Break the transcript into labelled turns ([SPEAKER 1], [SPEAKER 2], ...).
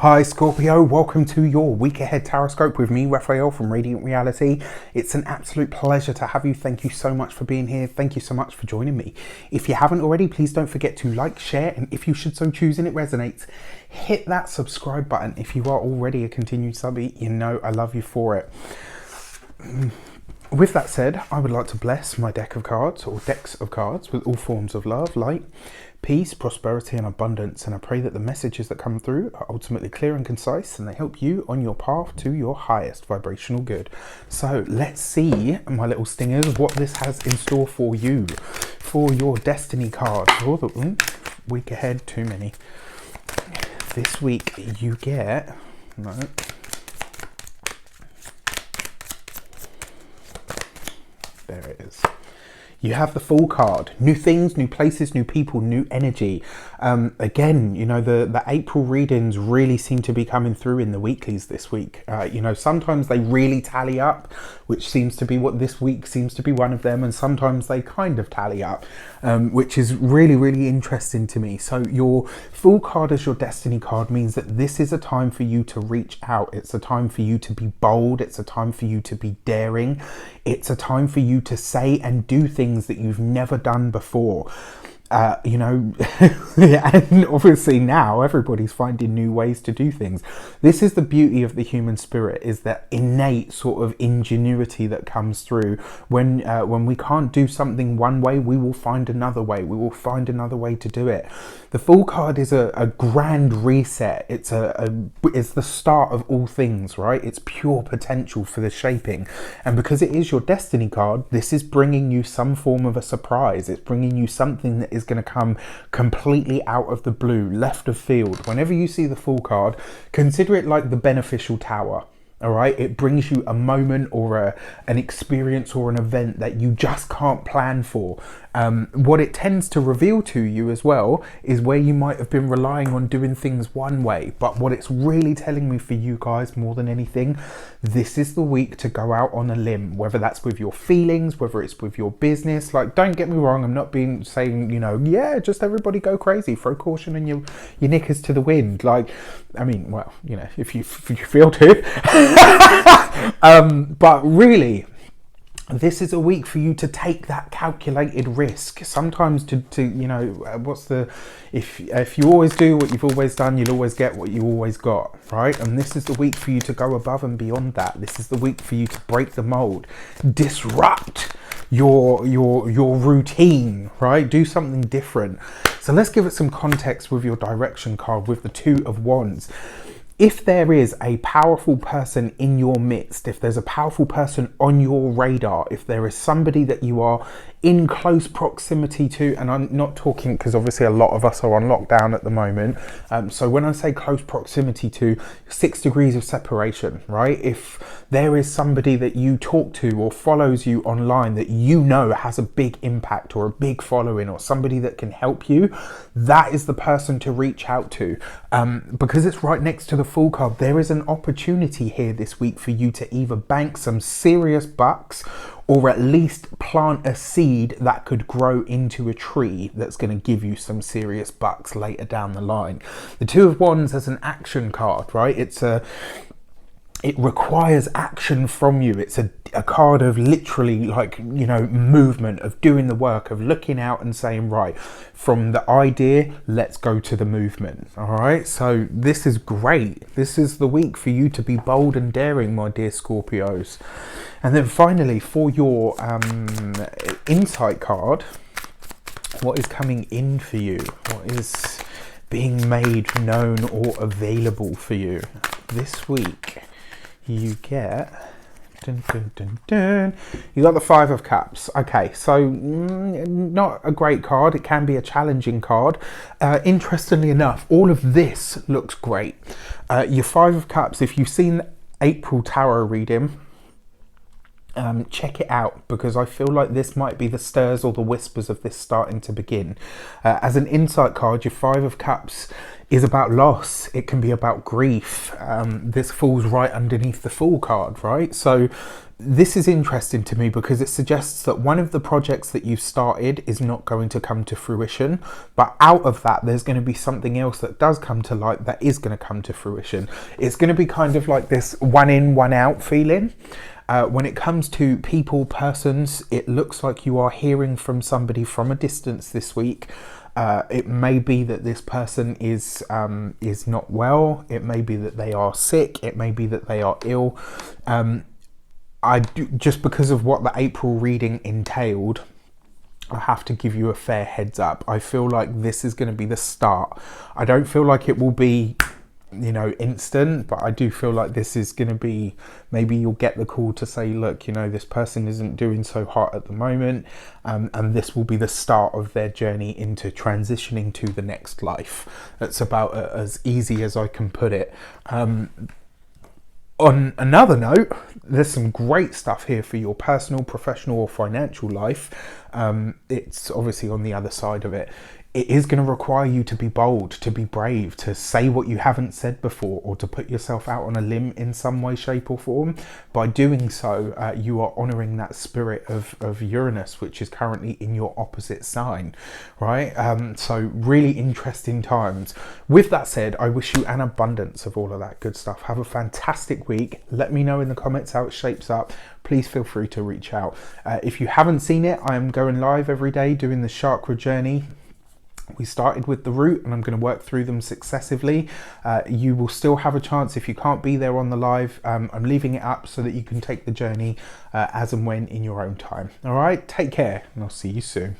[SPEAKER 1] Hi Scorpio, welcome to your week ahead tarot with me, Raphael from Radiant Reality. It's an absolute pleasure to have you. Thank you so much for being here. Thank you so much for joining me. If you haven't already, please don't forget to like, share, and if you should so choose and it resonates, hit that subscribe button. If you are already a continued subby, you know I love you for it. With that said, I would like to bless my deck of cards or decks of cards with all forms of love, light, peace, prosperity and abundance, and I pray that the messages that come through are ultimately clear and concise and they help you on your path to your highest vibrational good. So let's see, my little stingers, what this has in store for you for your destiny card for the week ahead. Too many. This week you get there it is. You have the Fool card. New things, new places, new people, new energy. Again, you know, the April readings really seem to be coming through in the weeklies this week. You know, sometimes they really tally up, which seems to be what this week seems to be one of them. And sometimes they kind of tally up, which is really, really interesting to me. So your Fool card as your destiny card means that this is a time for you to reach out. It's a time for you to be bold. It's a time for you to be daring. It's a time for you to say and do things that you've never done before. You know, and obviously now everybody's finding new ways to do things. This is the beauty of the human spirit, is that innate sort of ingenuity that comes through when we can't do something one way, we will find another way. We will find another way to do it. The Fool card is a grand reset. It's it's the start of all things, right? It's pure potential for the shaping. And because it is your destiny card, this is bringing you some form of a surprise. It's bringing you something that is going to come completely out of the blue, left of field. Whenever you see the Fool card, consider it like the beneficial tower. All right, it brings you a moment or an experience or an event that you just can't plan for. What it tends to reveal to you as well is where you might have been relying on doing things one way, but what it's really telling me for you guys more than anything, this is the week to go out on a limb, whether that's with your feelings, whether it's with your business. Like, don't get me wrong, I'm not saying, you know, yeah, just everybody go crazy, throw caution and your knickers to the wind. Like, I mean, well, you know, if you feel to. But really, this is a week for you to take that calculated risk. Sometimes to you know, what's the, if you always do what you've always done, you'll always get what you always got, right? And this is the week for you to go above and beyond that. This is the week for you to break the mold, disrupt your routine, right? Do something different. So let's give it some context with your direction card with the Two of Wands. If there is a powerful person in your midst, if there's a powerful person on your radar, if there is somebody that you are in close proximity to, and I'm not talking, because obviously a lot of us are on lockdown at the moment, so when I say close proximity to, 6 degrees of separation, right? If there is somebody that you talk to or follows you online that you know has a big impact or a big following or somebody that can help you, that is the person to reach out to, because it's right next to the Fool card. There is an opportunity here this week for you to either bank some serious bucks or at least plant a seed that could grow into a tree that's going to give you some serious bucks later down the line. The Two of Wands as an action card, right? It requires action from you. It's a card of literally, like, you know, movement, of doing the work, of looking out and saying, right, from the idea, let's go to the movement. All right, so this is great. This is the week for you to be bold and daring, my dear Scorpios. And then finally, for your insight card, what is coming in for you? What is being made known or available for you this week? You get, you got the Five of Cups. Okay, so not a great card. It can be a challenging card. Interestingly enough, all of this looks great. Your Five of Cups, if you've seen April tarot reading, check it out, because I feel like this might be the stirs or the whispers of this starting to begin. As an insight card, your Five of Cups is about loss. It can be about grief. This falls right underneath the Fool card, right? So this is interesting to me because it suggests that one of the projects that you started is not going to come to fruition, but out of that there's going to be something else that does come to light that is going to come to fruition. It's going to be kind of like this one in, one out feeling. When it comes to people, persons, it looks like you are hearing from somebody from a distance this week. It may be that this person is not well. It may be that they are sick. It may be that they are ill. Just because of what the April reading entailed, I have to give you a fair heads up. I feel like this is going to be the start. I don't feel like it will be, you know, instant, but I do feel like this is going to be, maybe you'll get the call to say, look, you know, this person isn't doing so hot at the moment, and this will be the start of their journey into transitioning to the next life. That's about as easy as I can put it. On another note, there's some great stuff here for your personal, professional or financial life. It's obviously on the other side of it. It is going to require you to be bold, to be brave, to say what you haven't said before, or to put yourself out on a limb in some way, shape or form. By doing so, you are honouring that spirit of Uranus, which is currently in your opposite sign, right? So really interesting times. With that said, I wish you an abundance of all of that good stuff. Have a fantastic week. Let me know in the comments how it shapes up. Please feel free to reach out. If you haven't seen it, I am going live every day doing the chakra journey. We started with the root and I'm going to work through them successively. You will still have a chance if you can't be there on the live. I'm leaving it up so that you can take the journey as and when in your own time. All right, take care and I'll see you soon.